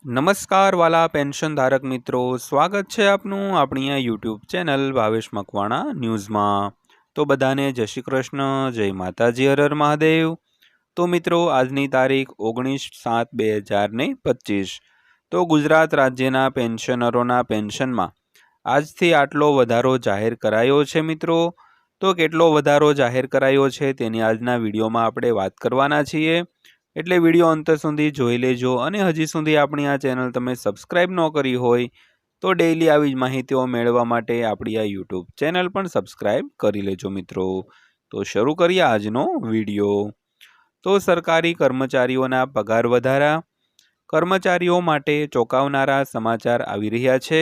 નમસ્કાર વાલા પેન્શન ધારક મિત્રો, સ્વાગત છે આપનું આપણી આ યુટ્યુબ ચેનલ ભાવેશ મકવાણા ન્યૂઝમાં। તો બધાને જય શ્રી કૃષ્ણ, જય માતાજી, હર મહાદેવ। તો મિત્રો, આજની તારીખ 19/7/2025। તો ગુજરાત રાજ્યના પેન્શનરોના પેન્શનમાં આજથી આટલો વધારો જાહેર કરાયો છે મિત્રો। તો કેટલો વધારો જાહેર કરાયો છે તેની આજના વિડીયોમાં આપણે વાત કરવાના છીએ, એટલે વિડીયો અંત સુધી જોઈ લેજો। અને હજી સુધી આપણી આ ચેનલ તમે સબસ્ક્રાઇબ ન કરી હોય તો ડેઈલી આવી જ માહિતીઓ મેળવવા માટે આપણી આ યુટ્યુબ ચેનલ પણ સબસ્ક્રાઇબ કરી લેજો મિત્રો। તો શરૂ કરીએ આજનો વિડીયો। તો સરકારી કર્મચારીઓના પગાર વધારા, કર્મચારીઓ માટે ચોંકાવનારા સમાચાર આવી રહ્યા છે।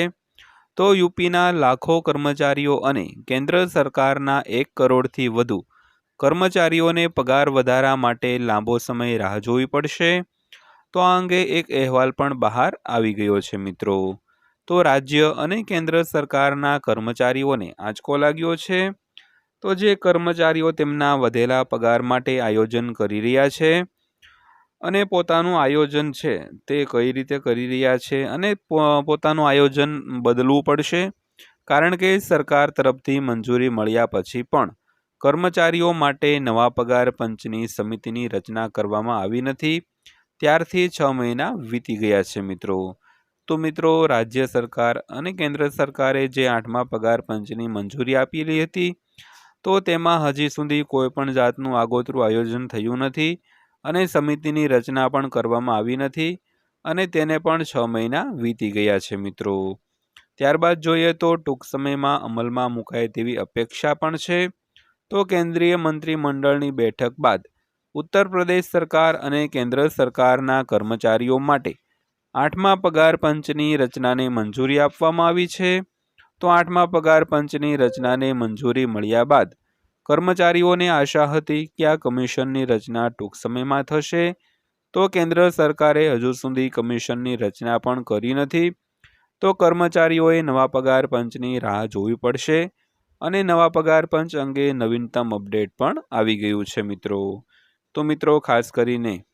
તો યુપીના લાખો કર્મચારીઓ અને કેન્દ્ર સરકારના 1 કરોડથી વધુ કર્મચારીઓને પગાર વધારા માટે લાંબો સમય રાહ જોવી પડશે। તો આ અંગે એક અહેવાલ પણ બહાર આવી ગયો છે મિત્રો। તો રાજ્ય અને કેન્દ્ર સરકારના કર્મચારીઓને આંચકો લાગ્યો છે। તો જે કર્મચારીઓ તેમના વધેલા પગાર માટે આયોજન કરી રહ્યા છે અને પોતાનું આયોજન છે તે કઈ રીતે કરી રહ્યા છે અને પોતાનું આયોજન બદલવું પડશે, કારણ કે સરકાર તરફથી મંજૂરી મળ્યા પછી પણ કર્મચારીઓ માટે નવા પગાર પંચની સમિતિની રચના કરવામાં આવી નથી, ત્યારથી 6 મહિના વીતી ગયા છે મિત્રો। તો મિત્રો, રાજ્ય સરકાર અને કેન્દ્ર સરકારે જે 8મા પગાર પંચની મંજૂરી આપેલી હતી, તો તેમાં હજી સુધી કોઈ પણ જાતનું આગોતરું આયોજન થયું નથી અને સમિતિની રચના પણ કરવામાં આવી નથી અને તેને પણ 6 મહિના વીતી ગયા છે મિત્રો। ત્યારબાદ જોઈએ તો ટૂંક સમયમાં અમલમાં મુકાય તેવી અપેક્ષા પણ છે। તો કેન્દ્રીય મંત્રીમંડળની બેઠક બાદ ઉત્તર પ્રદેશ સરકાર અને કેન્દ્ર સરકારના કર્મચારીઓ માટે 8મા પગાર પંચની રચનાને મંજૂરી આપવામાં આવી છે। તો 8મા પગાર પંચની રચનાને મંજૂરી મળ્યા બાદ કર્મચારીઓને આશા હતી કે આ કમિશનની રચના ટૂંક સમયમાં થશે। તો કેન્દ્ર સરકારે હજુ સુધી કમિશનની રચના પણ કરી નથી, તો કર્મચારીઓએ નવા પગાર પંચની રાહ જોવી પડશે અને નવા પગાર પંચ અંગે નવીનતમ અપડેટ પણ આવી ગયું છે મિત્રો। તો મિત્રો, ખાસ કરીને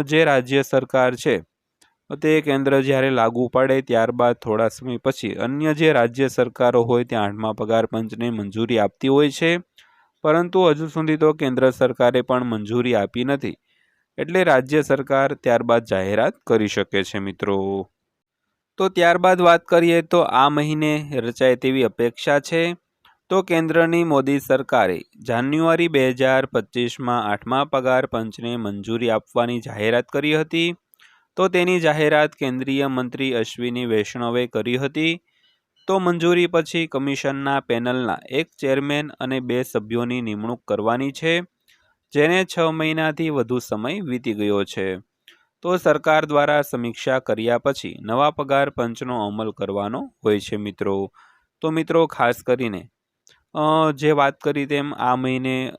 જે રાજ્ય સરકાર છે તે કેન્દ્ર જ્યારે લાગુ પડે ત્યારબાદ થોડા સમય પછી અન્ય જે રાજ્ય સરકારો હોય ત્યાં 8મા પગાર પંચને મંજૂરી આપતી હોય છે, પરંતુ હજુ સુધી તો કેન્દ્ર સરકારે પણ મંજૂરી આપી નથી, એટલે રાજ્ય સરકાર ત્યારબાદ જાહેરાત કરી શકે છે મિત્રો। તો ત્યારબાદ વાત કરીએ તો આ મહિને રચાય તેવી અપેક્ષા છે। તો કેન્દ્રની મોદી સરકારે જાન્યુઆરી 2025માં 8મા પગાર પંચને મંજૂરી આપવાની જાહેરાત કરી હતી। તો તેની જાહેરાત કેન્દ્રીય મંત્રી અશ્વિની વૈષ્ણવે કરી હતી। તો મંજૂરી પછી કમિશનના પેનલના એક ચેરમેન અને 2 સભ્યોની નિમણૂક કરવાની છે, જેને 6 મહિનાથી વધુ સમય વીતી ગયો છે। તો સરકાર દ્વારા સમીક્ષા કર્યા પછી નવા પગાર પંચનો અમલ કરવાનો હોય છે મિત્રો। તો મિત્રો, ખાસ કરીને જે વાત કરી તેમ આ મહિને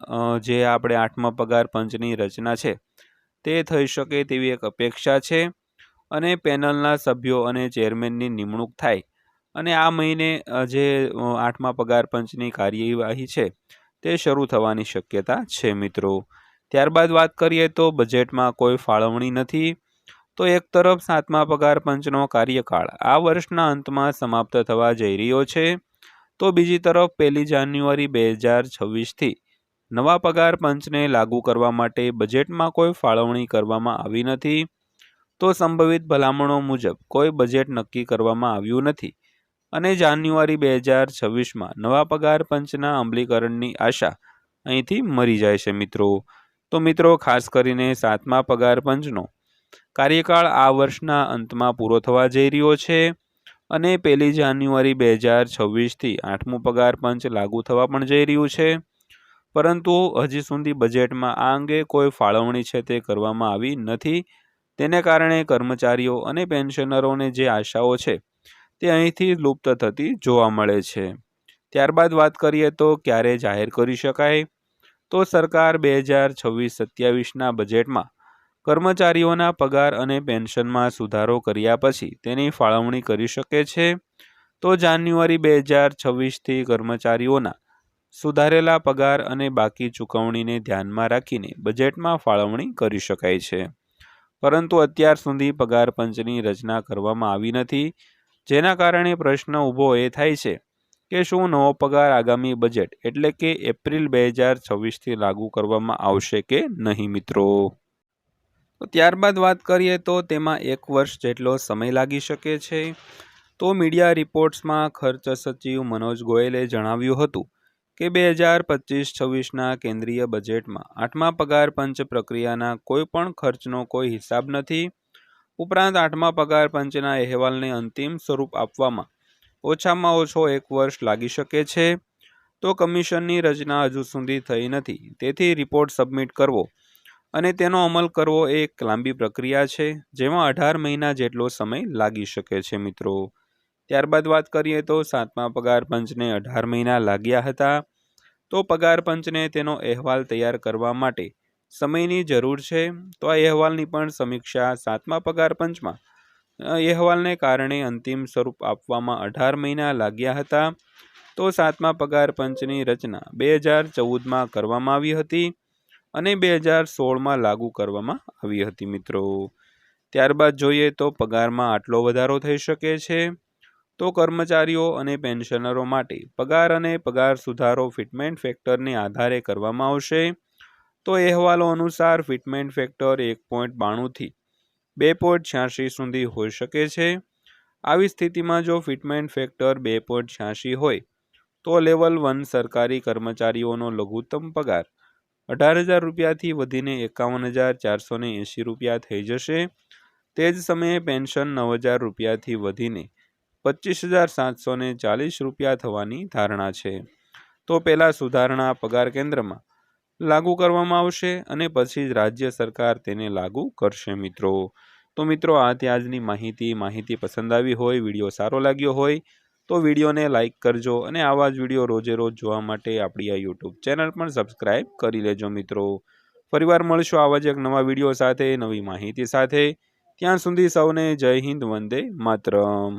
જે આપણે 8મા પગાર પંચની રચના છે તે થઈ શકે તેવી એક અપેક્ષા છે અને પેનલના સભ્યો અને ચેરમેનની નિમણૂક થાય અને આ મહિને જે 8મા પગાર પંચની કાર્યવાહી છે તે શરૂ થવાની શક્યતા છે મિત્રો। ત્યારબાદ વાત કરીએ તો બજેટમાં કોઈ ફાળવણી નથી। તો એક તરફ 7મા પગાર પંચનો કાર્યકાળ આ વર્ષના અંતમાં સમાપ્ત થવા જઈ રહ્યો છે, તો બીજી તરફ 1 જાન્યુઆરી 2026થી નવા પગાર પંચને લાગુ કરવા માટે બજેટમાં કોઈ ફાળવણી કરવામાં આવી નથી। તો સંભવિત ભલામણો મુજબ કોઈ બજેટ નક્કી કરવામાં આવ્યું નથી અને જાન્યુઆરી 2026માં નવા પગાર પંચના અમલીકરણની આશા અહીંથી મરી જાય છે મિત્રો। તો મિત્રો, ખાસ કરીને 7મા પગાર પંચનો કાર્યકાળ આ વર્ષના અંતમાં પૂરો થવા જઈ રહ્યો છે અને 1 જાન્યુઆરી 2026થી 8મું પગાર પંચ લાગુ થવા પણ જઈ રહ્યું છે, પરંતુ હજી સુધી બજેટમાં આ અંગે કોઈ ફાળવણી છે તે કરવામાં આવી નથી। તેને કારણે કર્મચારીઓ અને પેન્શનરોને જે આશાઓ છે તે અહીંથી લુપ્ત થતી જોવા મળે છે। ત્યારબાદ વાત કરીએ તો ક્યારે જાહેર કરી શકાય। તો સરકાર 2026-27ના બજેટમાં કર્મચારીઓના પગાર અને પેન્શનમાં સુધારો કર્યા પછી તેની ફાળવણી કરી શકે છે। તો જાન્યુઆરી 2026થી કર્મચારીઓના સુધારેલા પગાર અને બાકી ચૂકવણીને ધ્યાનમાં રાખીને બજેટમાં ફાળવણી કરી શકાય છે। પરંતુ અત્યાર સુધી પગાર પંચની રચના કરવામાં આવી નથી, જેના કારણે પ્રશ્ન ઊભો એ થાય છે કે શું નવો પગાર આગામી બજેટ એટલે કે એપ્રિલ 2026થી લાગુ કરવામાં આવશે કે નહીં મિત્રો। તો ત્યારબાદ વાત કરીએ તો તેમાં 1 વર્ષ જેટલો સમય લાગી શકે છે। તો મીડિયા રિપોર્ટ્સમાં ખર્ચ સચિવ મનોજ ગોયલે જણાવ્યું હતું કે 2025-26ના કેન્દ્રીય બજેટમાં 8મા પગાર પંચ પ્રક્રિયાના કોઈ પણ ખર્ચનો કોઈ હિસાબ નથી। ઉપરાંત 8મા પગાર પંચના અહેવાલને અંતિમ સ્વરૂપ આપવામાં ઓછામાં ઓછો 1 વર્ષ લાગી શકે છે। તો કમિશનની રચના હજુ સુધી થઈ નથી, તેથી રિપોર્ટ સબમિટ કરવો અને તેનો અમલ કરવો એ એક લાંબી પ્રક્રિયા છે, જેમાં 18 મહિના જેટલો સમય લાગી શકે છે મિત્રો। ત્યારબાદ વાત કરીએ તો 7મા પગાર પંચને 18 મહિના લાગ્યા હતા। તો પગાર પંચને તેનો અહેવાલ તૈયાર કરવા માટે સમયની જરૂર છે। તો આ અહેવાલની પણ સમીક્ષા 7મા પગાર પંચમાં અહેવાલને કારણે અંતિમ સ્વરૂપ આપવામાં 18 મહિના લાગ્યા હતા। તો 7મા પગાર પંચની રચના 2014માં કરવામાં આવી હતી અને 2016માં લાગુ કરવામાં આવી હતી મિત્રો। ત્યારબાદ જોઈએ તો પગારમાં આટલો વધારો થઈ શકે છે। તો કર્મચારીઓ અને પેન્શનરો માટે પગાર અને પગાર સુધારો ફિટમેન્ટ ફેક્ટરને આધારે કરવામાં આવશે। તો અહેવાલો અનુસાર ફિટમેન્ટ ફેક્ટર 1.92 થી 2.86 સુધી હોઈ શકે છે। આવી સ્થિતિમાં જો ફિટમેન્ટ ફેક્ટર 2.86 હોય તો લેવલ 1 સરકારી કર્મચારીઓનો લઘુત્તમ પગાર 18,000 રૂપિયાથી વધીને 51,480 રૂપિયા થઈ જશે। તે જ સમયે પેન્શન 9,000 રૂપિયાથી વધીને 25,740 રૂપિયા થવાની ધારણા છે। તો પહેલા સુધારણા પગાર કેન્દ્રમાં લાગુ કરવામાં આવશે અને પછી જ રાજ્ય સરકાર તેને લાગુ કરશે મિત્રો। તો મિત્રો આ હતી આજની માહિતી પસંદ આવી હોય, વિડીયો સારો લાગ્યો હોય તો વિડીયોને લાઇક કરજો અને આવા જ વિડીયો રોજે રોજ જોવા માટે આપણી આ યુટ્યુબ ચેનલ પણ સબસ્ક્રાઈબ કરી લેજો મિત્રો। ફરીવાર મળશું આવા જ એક નવા વિડીયો સાથે, નવી માહિતી સાથે। ત્યાં સુધી સૌને જય હિન્દ, વંદે માતરમ।